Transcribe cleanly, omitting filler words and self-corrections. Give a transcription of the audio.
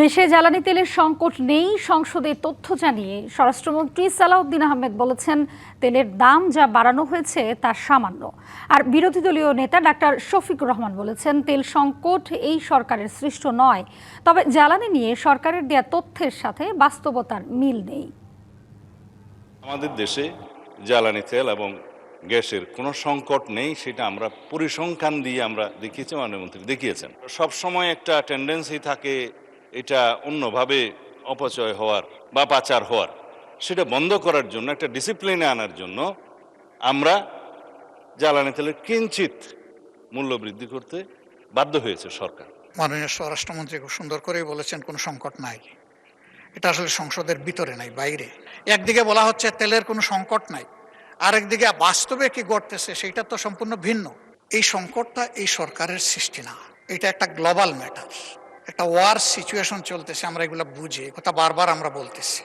দেশে জ্বালানি তেলের সংকট নেই সংসদে তথ্য জানিয়ে স্বরাষ্ট্রমন্ত্রী সালাউদ্দিন আহমেদ বলেছেন, তেলের দাম যা বাড়ানো হয়েছে তা সামান্য। আর বিরোধী দলীয় নেতা ডাক্তার শফিকুর রহমান বলেছেন, তেল সংকট এই সরকারের সৃষ্ট নয়, তবে জ্বালানি নিয়ে সরকারের দেয়া তথ্যের সাথে বাস্তবতার মিল নেই। আমাদের দেশে জ্বালানি তেল এবং গ্যাসের কোনো সংকট নেই, সেটা আমরা পরিসংখ্যান দিয়ে আমরা দেখিয়েছি, মাননীয় মন্ত্রী দেখিয়েছেন। সবসময় একটা টেন্ডেন্সি থাকে এটা অন্যভাবে অপচয় হওয়ার বা পাচার হওয়ার, সেটা বন্ধ করার জন্য, একটা ডিসিপ্লিনে আনার জন্য আমরা জ্বালানি তেলের কিঞ্চিত মূল্য বৃদ্ধি করতে বাধ্য হয়েছে সরকার। মাননীয় স্বরাষ্ট্রমন্ত্রী খুব সুন্দর করেই বলেছেন কোনো সংকট নাই। এটা আসলে সংসদের ভিতরে নাই, বাইরে। একদিকে বলা হচ্ছে তেলের কোনো সংকট নাই, আরেকদিকে বাস্তবে কি ঘটতেছে সেটা তো সম্পূর্ণ ভিন্ন। এই সংকটটা এই সরকারের সৃষ্টি না, এটা একটা গ্লোবাল ম্যাটার, একটা ওয়ার সিচুয়েশন চলতেছে। আমরা এগুলো বুঝি, কথা বারবার আমরা বলতেছি।